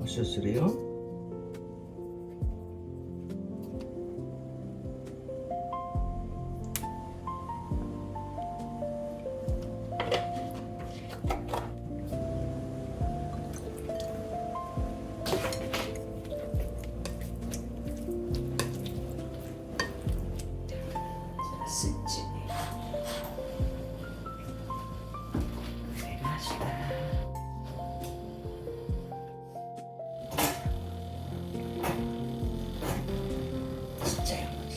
椒するよ。スイッチ入れました。ちっちゃい文字。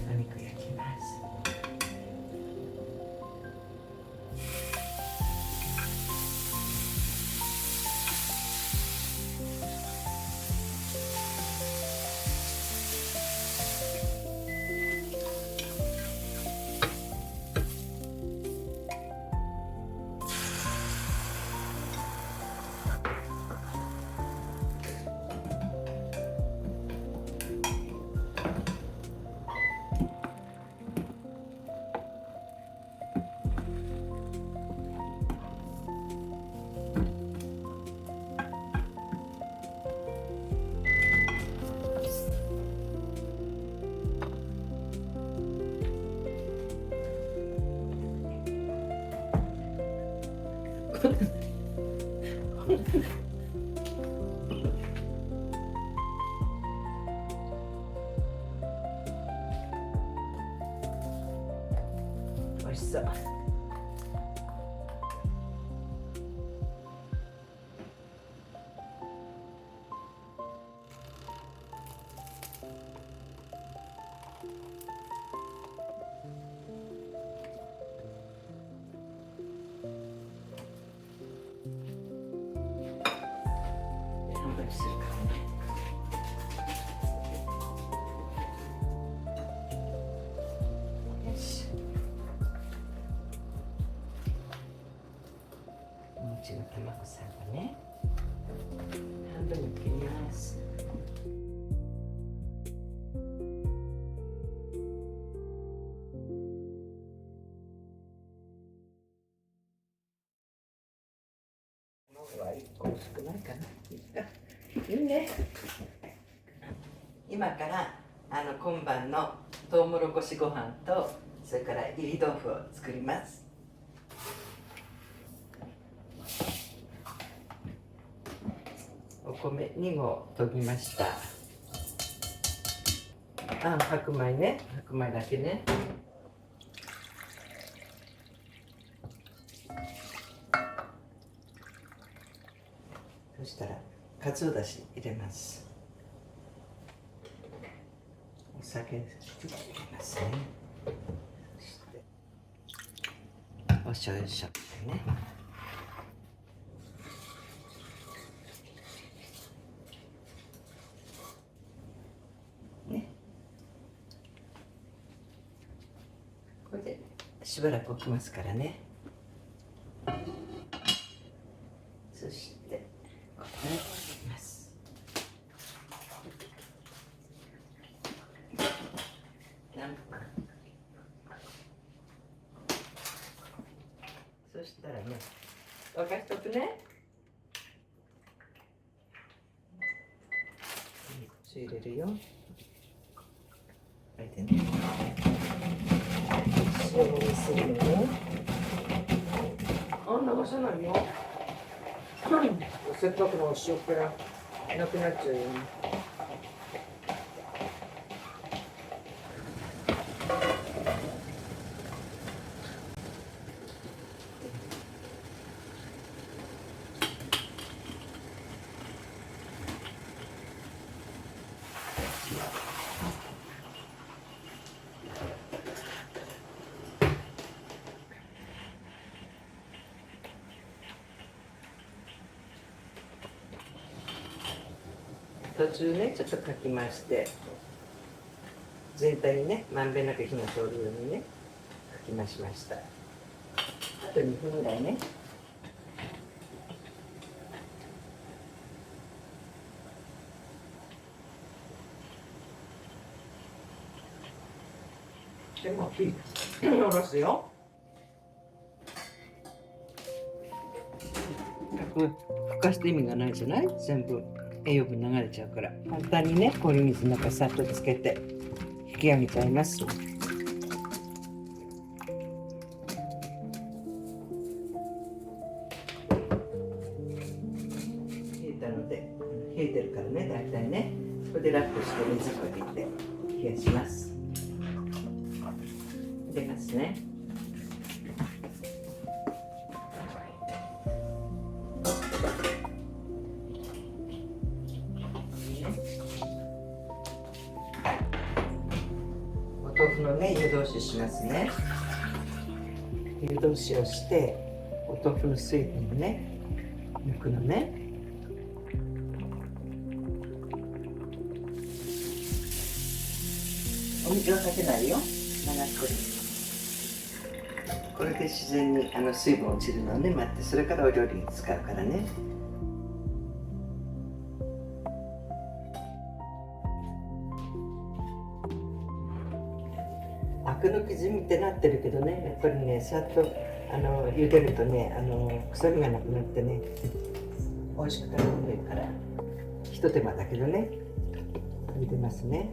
お肉焼きます。美味しそう。半分にするからね。よし。もちの卵さんがね、半分に切ります。卵は1個少ないかな。いいね。今から今晩のトウモロコシご飯と、それから炒り豆腐を作ります。お米2合研ぎました。白米ね、白米だけね。そしたらかつおだし入れます。お酒ちょっと入れますね。そしてお醤油しょってね。これでしばらく置きますからね。そしてこれを入れます。何分。そしたらね、沸かしとくね。入れるよ。これでね。塩もみするのね。流さないよ。せっかくの塩っぺらなくなっちゃうよね。途中ねちょっとかき回して全体にねまんべんなく火が通るようにねかき回しました。あと2分ぐらいね。でも火下ろすよ。ふかして意味がないじゃない？全部栄養分流れちゃうから。簡単にね、氷水の中さっとつけて引き上げちゃいます。冷えてるからね、だいたいね。これでラップして水かけて冷やします。入れますね。お豆腐のね、湯通ししますね。湯通しをして、お豆腐の水分をね、抜くのね。お水はかけないよ。流し込む。これで自然に水分落ちるのをね、待って、それからお料理に使うからね。アク抜き済みってなってるけどね、やっぱりね、さっと茹でるとね、臭みがなくなってね、美味しく食べられるから、ひと手間だけどね、茹でますね。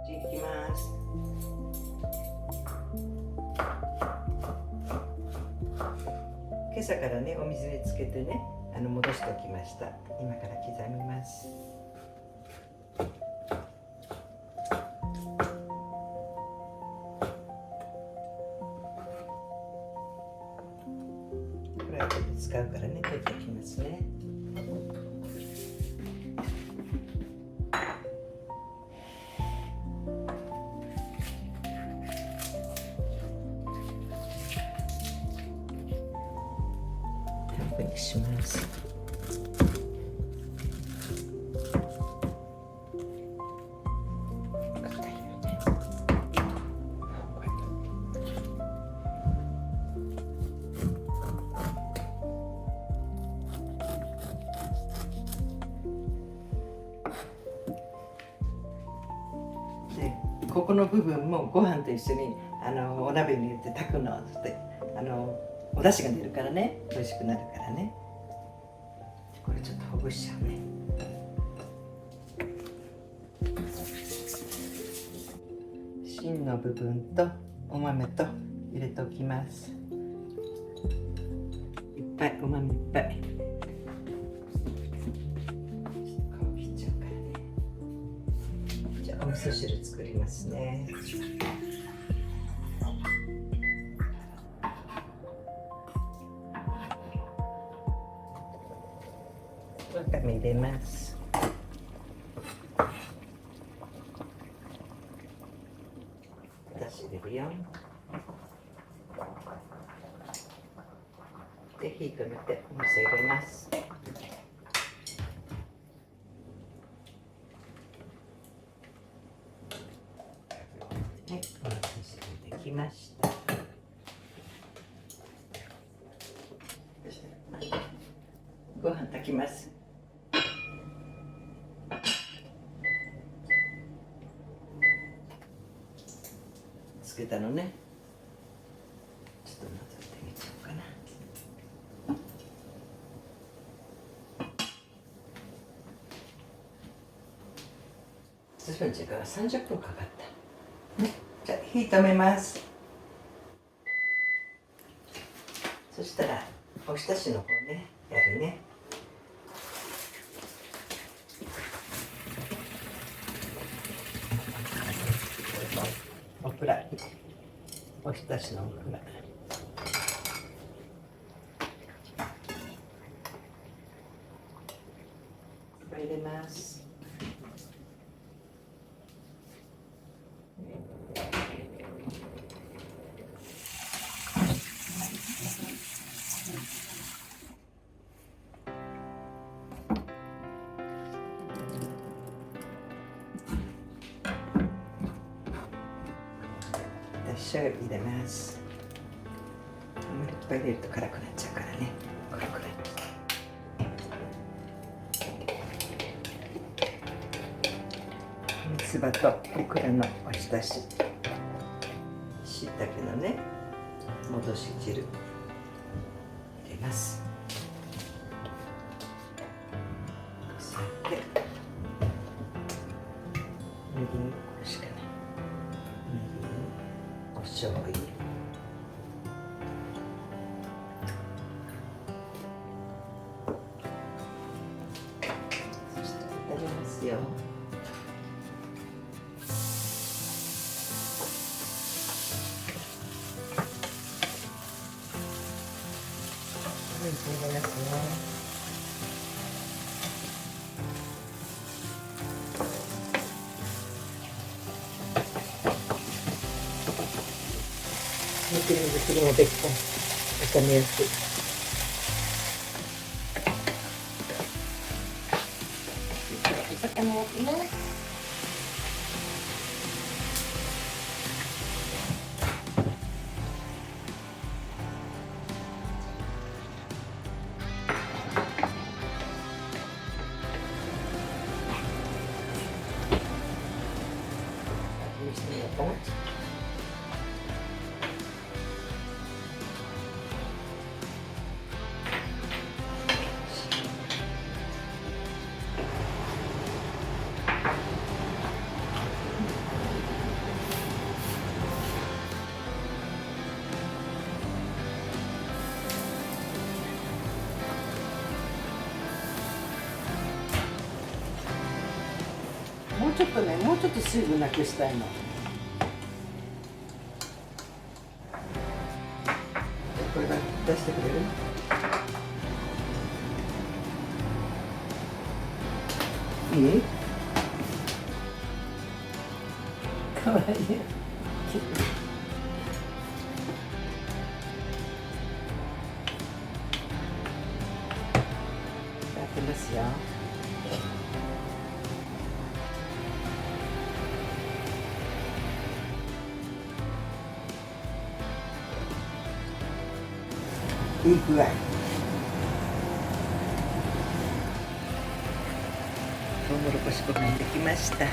いきます。今朝からね、お水につけてね、戻しておきました。今から刻みます。これは後で使うからね、取っておきますね。半分にします。ここの部分もご飯と一緒にお鍋に入れて炊くのってお出汁が出るからね、美味しくなるからね。これちょっとほぐしちゃうね。芯の部分とお豆と入れておきます。いっぱいお豆いっぱい。顔切っちゃうからね。じゃあお味噌汁作りますね。わかめ入れます。だし入れるよ。で火止めてお味噌入れます。はい、お味噌汁できました。ご飯炊きます。つけたのね。ちょっと混ぜてみちゃおうかな。随分時間が30分かかった。ね、じゃあ火止めます。そしたらおひたしの方ね、やるね。オクラ、おひたしのオクラ。これ入れます。塩入れます。まりいっぱい入れると辛くなっちゃうからね、これくらい。三つ葉とオクラのおひたし、しいたけのね戻し汁入れます。そしてみりん、これしかない。みりん、お醤油、そして炒めますよ。入れますね。肉水切りもできた炒めやすい。炒めますね。見せてみようかな。もうちょっとね、もうちょっと水分なくしたいの。これが出してくれる？いい？かわいい。やってますよ。いい具合。トウモロコシご飯できました。